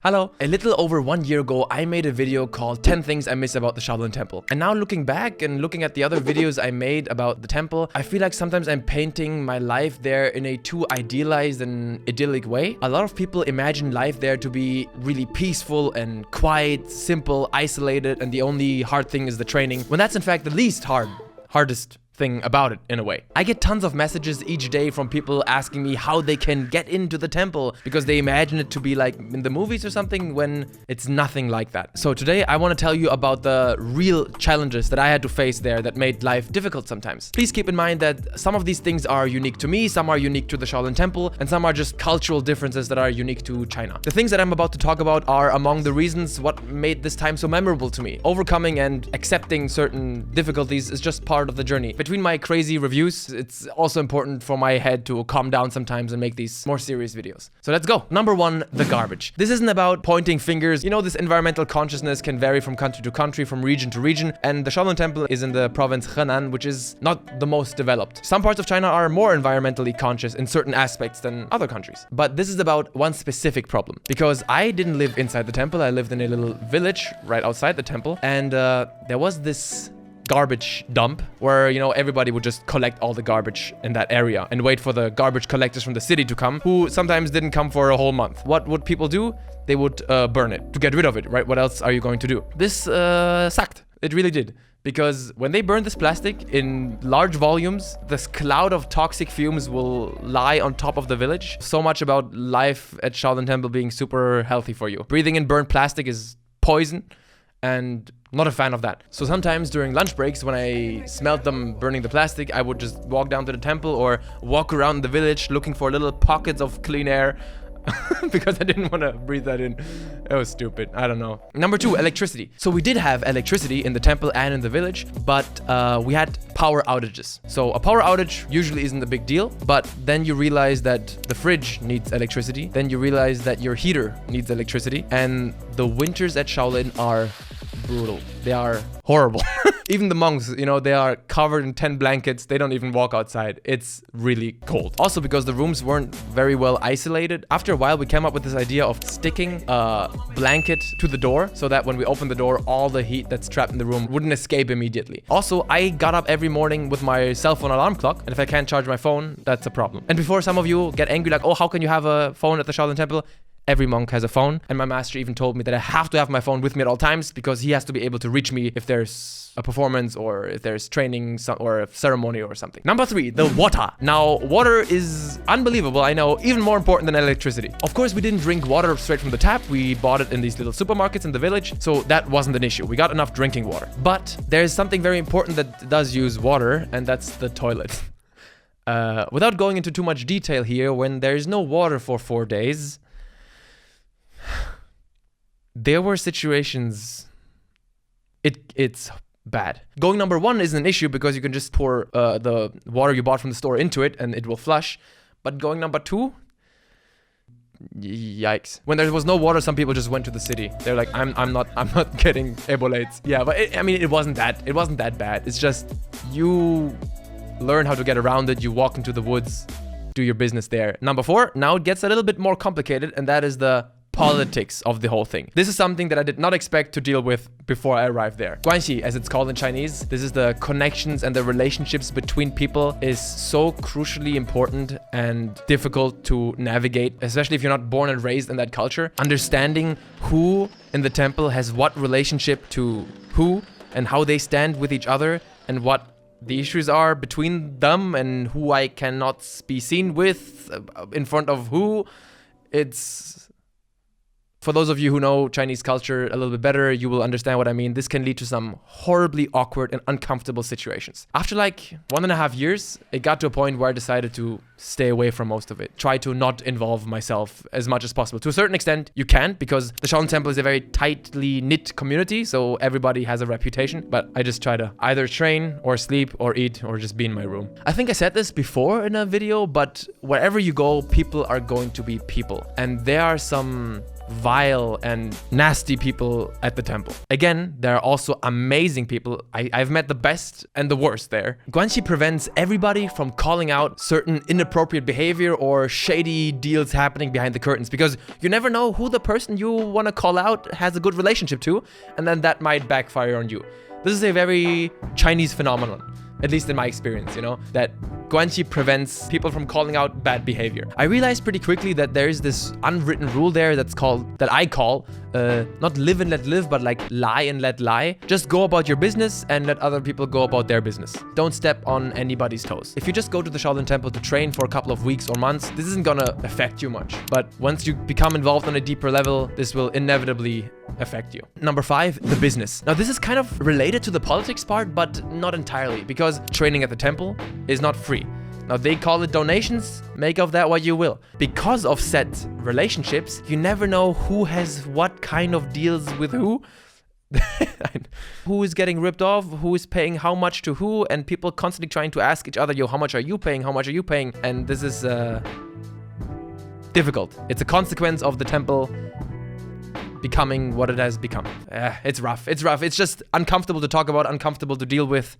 Hello! A little over 1 year ago, I made a video called 10 Things I Miss About the Shaolin Temple. And now looking back and looking at the other videos I made about the temple, I feel like sometimes I'm painting my life there in a too idealized and idyllic way. A lot of people imagine life there to be really peaceful and quiet, simple, isolated, and the only hard thing is the training, when that's in fact the least hardest thing about it in a way. I get tons of messages each day from people asking me how they can get into the temple because they imagine it to be like in the movies or something when it's nothing like that. So today I want to tell you about the real challenges that I had to face there that made life difficult sometimes. Please keep in mind that some of these things are unique to me, some are unique to the Shaolin Temple, and some are just cultural differences that are unique to China. The things that I'm about to talk about are among the reasons what made this time so memorable to me. Overcoming and accepting certain difficulties is just part of the journey. Between my crazy reviews, it's also important for my head to calm down sometimes and make these more serious videos. So let's go. Number one, the garbage. This isn't about pointing fingers. You know, this environmental consciousness can vary from country to country, from region to region, and the Shaolin Temple is in the province Ranton, which is not the most developed. Some parts of China are more environmentally conscious in certain aspects than other countries. But this is about one specific problem, because I didn't live inside the temple. I lived in a little village right outside the temple, and there was this garbage dump where, you know, everybody would just collect all the garbage in that area and wait for the garbage collectors from the city to come, who sometimes didn't come for a whole month. What would people do? They would burn it to get rid of it, right? What else are you going to do? This sucked. It really did. Because when they burn this plastic in large volumes, this cloud of toxic fumes will lie on top of the village. So much about life at Shaolin Temple being super healthy for you. Breathing in burnt plastic is poison, and not a fan of that. So sometimes during lunch breaks, when I smelled them burning the plastic, I would just walk down to the temple or walk around the village looking for little pockets of clean air because I didn't want to breathe that in. It was stupid. I don't know. Number two, electricity. So we did have electricity in the temple and in the village, but we had power outages. So a power outage usually isn't a big deal, but then you realize that the fridge needs electricity. Then you realize that your heater needs electricity. And the winters at Shaolin are brutal. They are horrible. Even the monks, you know, they are covered in 10 blankets. They don't even walk outside. It's really cold. Also, because the rooms weren't very well isolated, after a while we came up with this idea of sticking a blanket to the door so that when we open the door, all the heat that's trapped in the room wouldn't escape immediately. Also, I got up every morning with my cell phone alarm clock, and if I can't charge my phone, that's a problem. And before some of you get angry like, oh, how can you have a phone at the Shaolin Temple? Every monk has a phone, and my master even told me that I have to have my phone with me at all times because he has to be able to reach me if there's a performance or if there's training or a ceremony or something. Number three, the water. Now, water is unbelievable, I know, even more important than electricity. Of course, we didn't drink water straight from the tap. We bought it in these little supermarkets in the village, so that wasn't an issue. We got enough drinking water. But there's something very important that does use water, and that's the toilet. Without going into too much detail here, when there's no water for 4 days, there were situations, it's bad. Going number one isn't an issue because you can just pour the water you bought from the store into it and it will flush. But going number two, yikes. When there was no water, some people just went to the city. They're like, I'm not getting ebolates. Yeah, but it wasn't that bad. It's just you learn how to get around it. You walk into the woods, do your business there. Number four, now it gets a little bit more complicated, and that is the politics of the whole thing. This is something that I did not expect to deal with before I arrived there. 关系, as it's called in Chinese, this is the connections and the relationships between people, is so crucially important and difficult to navigate, especially if you're not born and raised in that culture. Understanding who in the temple has what relationship to who and how they stand with each other and what the issues are between them and who I cannot be seen with in front of who. It's... For those of you who know Chinese culture a little bit better, you will understand what I mean. This can lead to some horribly awkward and uncomfortable situations. After like 1.5 years, it got to a point where I decided to stay away from most of it. Try to not involve myself as much as possible. To a certain extent, you can, because the Shaolin Temple is a very tightly knit community, so everybody has a reputation. But I just try to either train or sleep or eat or just be in my room. I think I said this before in a video, but wherever you go, people are going to be people. And there are some vile and nasty people at the temple. Again, there are also amazing people. I've met the best and the worst there. Guanxi prevents everybody from calling out certain inappropriate behavior or shady deals happening behind the curtains, because you never know who the person you want to call out has a good relationship to, and then that might backfire on you. This is a very Chinese phenomenon, at least in my experience, you know, that Guanxi prevents people from calling out bad behavior. I realized pretty quickly that there is this unwritten rule there that I call not live and let live, but like lie and let lie. Just go about your business and let other people go about their business. Don't step on anybody's toes. If you just go to the Shaolin Temple to train for a couple of weeks or months, this isn't gonna affect you much. But once you become involved on a deeper level, this will inevitably affect you. Number 5, the business. Now this is kind of related to the politics part, but not entirely, because training at the temple is not free. Now they call it donations, make of that what you will. Because of set relationships, you never know who has what kind of deals with who. Who is getting ripped off, who is paying how much to who, and people constantly trying to ask each other, yo, how much are you paying, how much are you paying? And this is difficult. It's a consequence of the temple becoming what it has become. It's rough, it's just uncomfortable to talk about, uncomfortable to deal with.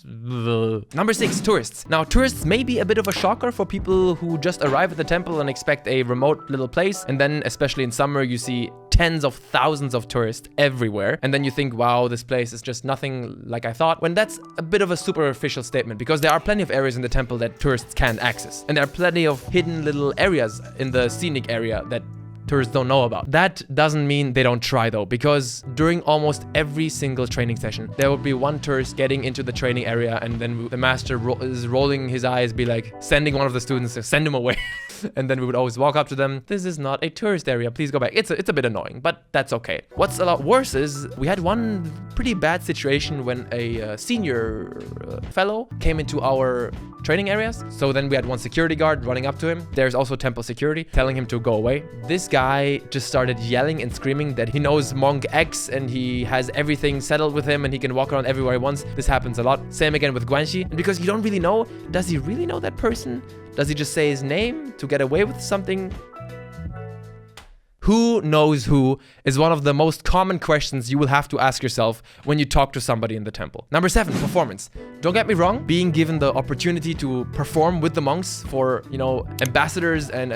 Number 6, tourists. Now, tourists may be a bit of a shocker for people who just arrive at the temple and expect a remote little place, and then, especially in summer, you see tens of thousands of tourists everywhere, and then you think, wow, this place is just nothing like I thought, when that's a bit of a superficial statement, because there are plenty of areas in the temple that tourists can't access, and there are plenty of hidden little areas in the scenic area that tourists don't know about. That doesn't mean they don't try though, because during almost every single training session, there will be one tourist getting into the training area, and then the master is rolling his eyes, be like sending one of the students to send him away. And then we would always walk up to them. This is not a tourist area, please go back. It's a bit annoying, but that's okay. What's a lot worse is we had one pretty bad situation when a senior fellow came into our training areas. So then we had one security guard running up to him. There's also temple security telling him to go away. This guy just started yelling and screaming that he knows Monk X and he has everything settled with him and he can walk around everywhere he wants. This happens a lot. Same again with Guanxi. And because you don't really know, does he really know that person? Does he just say his name to get away with something? Who knows who is one of the most common questions you will have to ask yourself when you talk to somebody in the temple. Number 7, performance. Don't get me wrong, being given the opportunity to perform with the monks for, you know, ambassadors and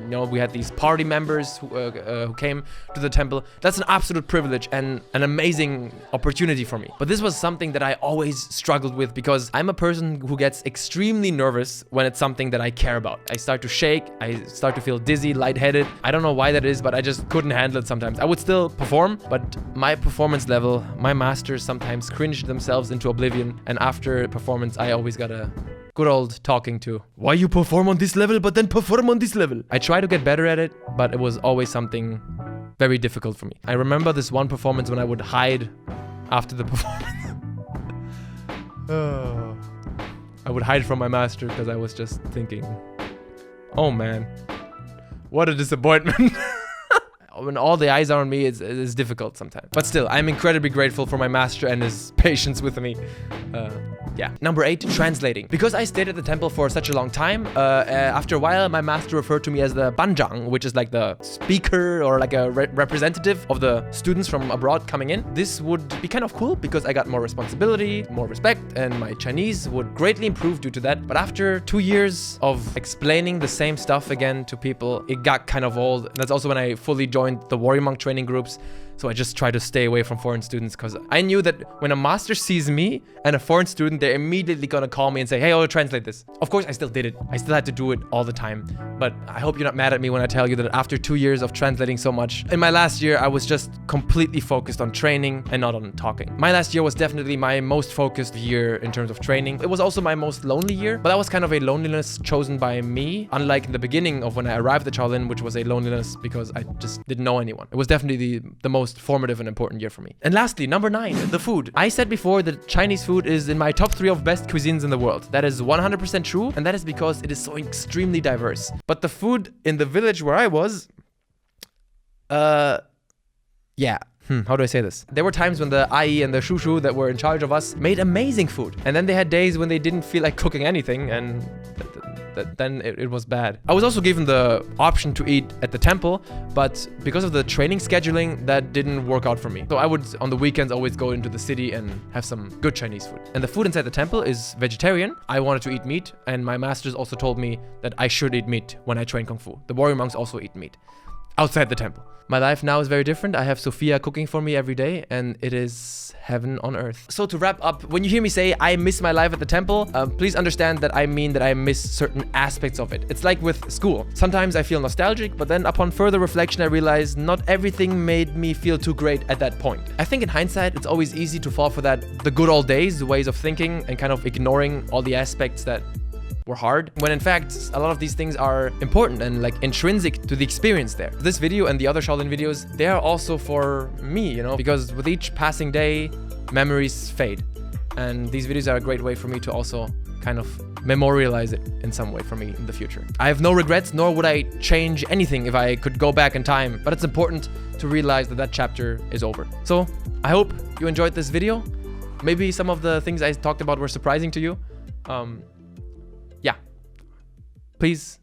you know, we had these party members who came to the temple. That's an absolute privilege and an amazing opportunity for me. But this was something that I always struggled with, because I'm a person who gets extremely nervous when it's something that I care about. I start to shake, I start to feel dizzy, lightheaded. I don't know why that is, but I just couldn't handle it sometimes. I would still perform, but my performance level, my masters sometimes cringed themselves into oblivion, and after performance I always got a good old talking to. Why you perform on this level but then perform on this level? I try to get better at it, but it was always something very difficult for me. I remember this one performance when I would hide after the performance. I would hide from my master because I was just thinking, oh man, what a disappointment. When all the eyes are on me, it's difficult sometimes. But still, I'm incredibly grateful for my master and his patience with me. Yeah. Number 8, translating. Because I stayed at the temple for such a long time, after a while, my master referred to me as the banzhang, which is like the speaker or like a representative of the students from abroad coming in. This would be kind of cool because I got more responsibility, more respect, and my Chinese would greatly improve due to that. But after 2 years of explaining the same stuff again to people, it got kind of old. That's also when I fully joined the warrior monk training groups. So I just try to stay away from foreign students, because I knew that when a master sees me and a foreign student, they're immediately gonna call me and say, hey, I'll translate this. Of course, I still did it. I still had to do it all the time. But I hope you're not mad at me when I tell you that after 2 years of translating so much, in my last year, I was just completely focused on training and not on talking. My last year was definitely my most focused year in terms of training. It was also my most lonely year, but that was kind of a loneliness chosen by me, unlike in the beginning of when I arrived at Shaolin, which was a loneliness because I just didn't know anyone. It was definitely the most formative and important year for me. And lastly, number 9, the food. I said before that Chinese food is in my top 3 of best cuisines in the world. That is 100% true, and that is because it is so extremely diverse. But the food in the village where I was, yeah. How do I say this? There were times when the Ai and the Shushu that were in charge of us made amazing food. And then they had days when they didn't feel like cooking anything, and then it was bad. I was also given the option to eat at the temple, but because of the training scheduling, that didn't work out for me. So I would, on the weekends, always go into the city and have some good Chinese food. And the food inside the temple is vegetarian. I wanted to eat meat, and my masters also told me that I should eat meat when I train Kung Fu. The warrior monks also eat meat outside the temple. My life now is very different. I have Sophia cooking for me every day, and it is heaven on earth. So to wrap up, when you hear me say I miss my life at the temple, please understand that I mean that I miss certain aspects of it. It's like with school. Sometimes I feel nostalgic, but then upon further reflection, I realize not everything made me feel too great at that point. I think in hindsight, it's always easy to fall for the good old days, the ways of thinking, and kind of ignoring all the aspects that were hard, when in fact a lot of these things are important and like intrinsic to the experience there. This video and the other Shaolin videos, they are also for me, you know, because with each passing day, memories fade. And these videos are a great way for me to also kind of memorialize it in some way for me in the future. I have no regrets, nor would I change anything if I could go back in time, but it's important to realize that that chapter is over. So I hope you enjoyed this video. Maybe some of the things I talked about were surprising to you. Yeah, please.